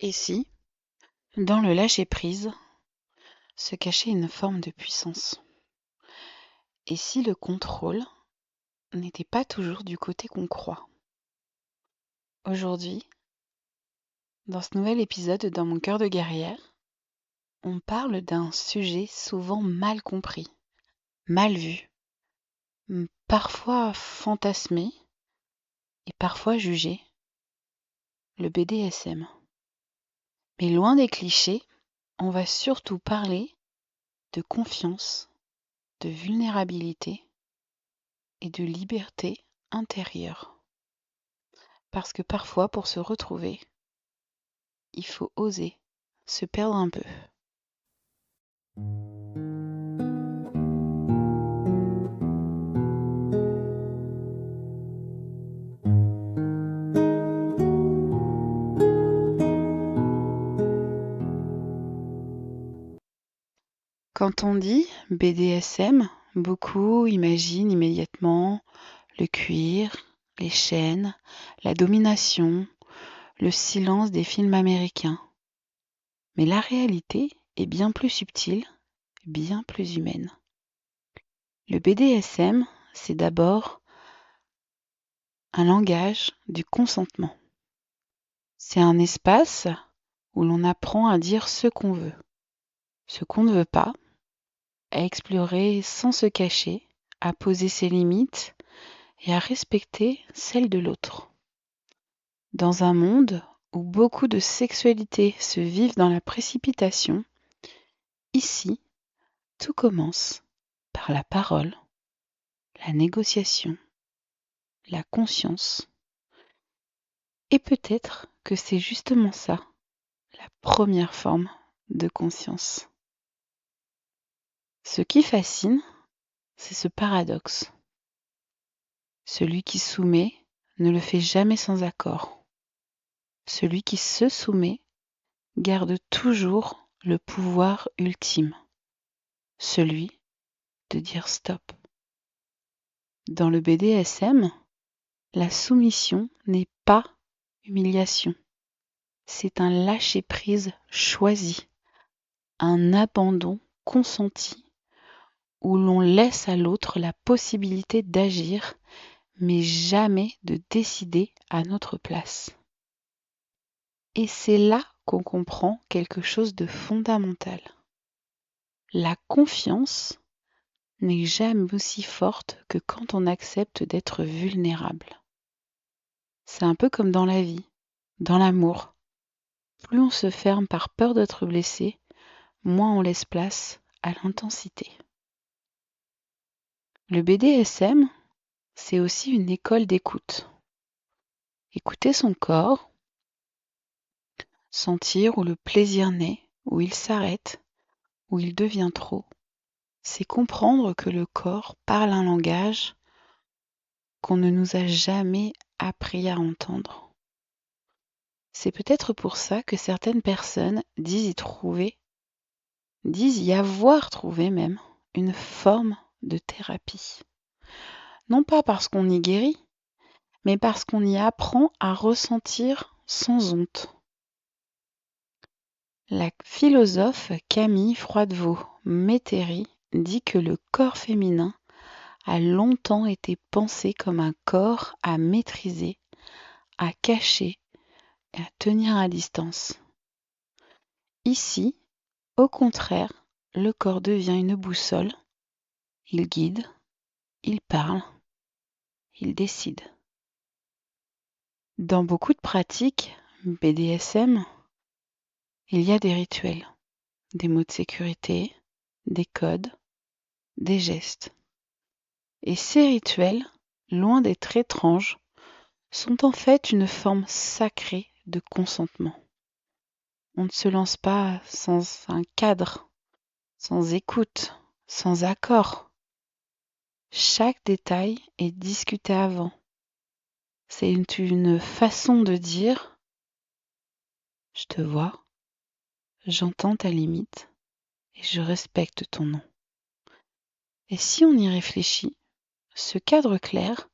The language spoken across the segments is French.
Et si, dans le lâcher-prise, se cachait une forme de puissance? Et si le contrôle n'était pas toujours du côté qu'on croit? Aujourd'hui, dans ce nouvel épisode dans Mon cœur de guerrière, on parle d'un sujet souvent mal compris, mal vu, parfois fantasmé et parfois jugé, le BDSM. Mais loin des clichés, on va surtout parler de confiance, de vulnérabilité et de liberté intérieure. Parce que parfois, pour se retrouver, il faut oser se perdre un peu. Quand on dit BDSM, beaucoup imaginent immédiatement le cuir, les chaînes, la domination, le silence des films américains. Mais la réalité est bien plus subtile, bien plus humaine. Le BDSM, c'est d'abord un langage du consentement. C'est un espace où l'on apprend à dire ce qu'on veut, ce qu'on ne veut pas, à explorer sans se cacher, à poser ses limites et à respecter celles de l'autre. Dans un monde où beaucoup de sexualités se vivent dans la précipitation, ici, tout commence par la parole, la négociation, la conscience. Et peut-être que c'est justement ça, la première forme de conscience. Ce qui fascine, c'est ce paradoxe. Celui qui soumet ne le fait jamais sans accord. Celui qui se soumet garde toujours le pouvoir ultime, celui de dire stop. Dans le BDSM, la soumission n'est pas humiliation. C'est un lâcher-prise choisi, un abandon consenti, où l'on laisse à l'autre la possibilité d'agir, mais jamais de décider à notre place. Et c'est là qu'on comprend quelque chose de fondamental. La confiance n'est jamais aussi forte que quand on accepte d'être vulnérable. C'est un peu comme dans la vie, dans l'amour. Plus on se ferme par peur d'être blessé, moins on laisse place à l'intensité. Le BDSM, c'est aussi une école d'écoute. Écouter son corps, sentir où le plaisir naît, où il s'arrête, où il devient trop, c'est comprendre que le corps parle un langage qu'on ne nous a jamais appris à entendre. C'est peut-être pour ça que certaines personnes disent y avoir trouvé même, une forme de thérapie. Non pas parce qu'on y guérit, mais parce qu'on y apprend à ressentir sans honte. La philosophe Camille Froidevaux-Métairie dit que le corps féminin a longtemps été pensé comme un corps à maîtriser, à cacher et à tenir à distance. Ici, au contraire, le corps devient une boussole. Il guide, il parle, il décide. Dans beaucoup de pratiques BDSM, il y a des rituels, des mots de sécurité, des codes, des gestes. Et ces rituels, loin d'être étranges, sont en fait une forme sacrée de consentement. On ne se lance pas sans un cadre, sans écoute, sans accord. Chaque détail est discuté avant. C'est une façon de dire « je te vois, j'entends ta limite et je respecte ton nom ». Et si on y réfléchit, ce cadre clair,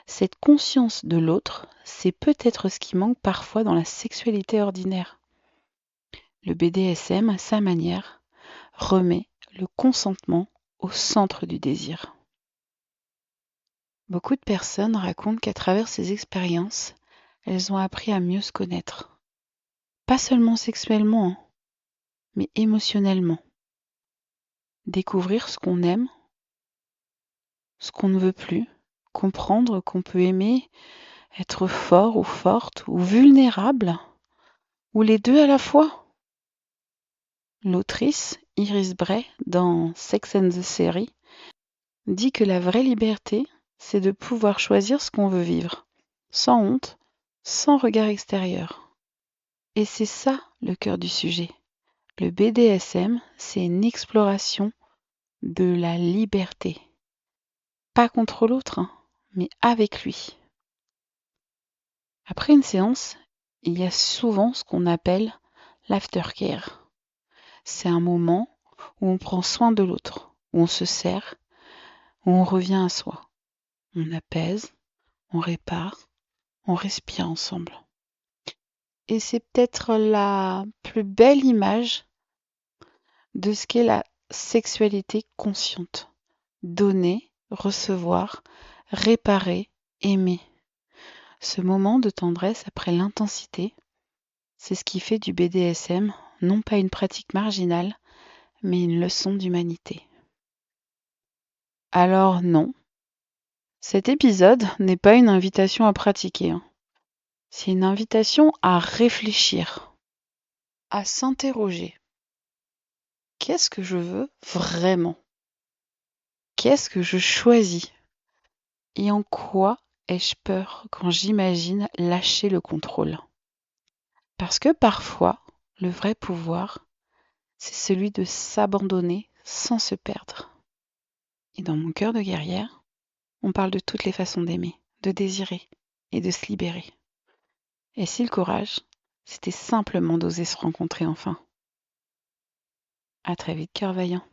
cette conscience de l'autre, c'est peut-être ce qui manque parfois dans la sexualité ordinaire. Le BDSM, à sa manière, remet le consentement au centre du désir. Beaucoup de personnes racontent qu'à travers ces expériences, elles ont appris à mieux se connaître. Pas seulement sexuellement, hein, mais émotionnellement. Découvrir ce qu'on aime, ce qu'on ne veut plus, comprendre qu'on peut aimer, être fort ou forte ou vulnérable, ou les deux à la fois. L'autrice Iris Bray, dans Sex and the City, dit que la vraie liberté, c'est de pouvoir choisir ce qu'on veut vivre, sans honte, sans regard extérieur. Et c'est ça le cœur du sujet. Le BDSM, c'est une exploration de la liberté. Pas contre l'autre, hein, mais avec lui. Après une séance, il y a souvent ce qu'on appelle l'aftercare. C'est un moment où on prend soin de l'autre, où on se serre, où on revient à soi. On apaise, on répare, on respire ensemble. Et c'est peut-être la plus belle image de ce qu'est la sexualité consciente. Donner, recevoir, réparer, aimer. Ce moment de tendresse après l'intensité, c'est ce qui fait du BDSM non pas une pratique marginale, mais une leçon d'humanité. Alors non, cet épisode n'est pas une invitation à pratiquer, hein. C'est une invitation à réfléchir, à s'interroger. Qu'est-ce que je veux vraiment? Qu'est-ce que je choisis? Et en quoi ai-je peur quand j'imagine lâcher le contrôle? Parce que parfois, le vrai pouvoir, c'est celui de s'abandonner sans se perdre. Et dans mon cœur de guerrière, on parle de toutes les façons d'aimer, de désirer et de se libérer. Et si le courage, c'était simplement d'oser se rencontrer enfin? À très vite, cœur vaillant.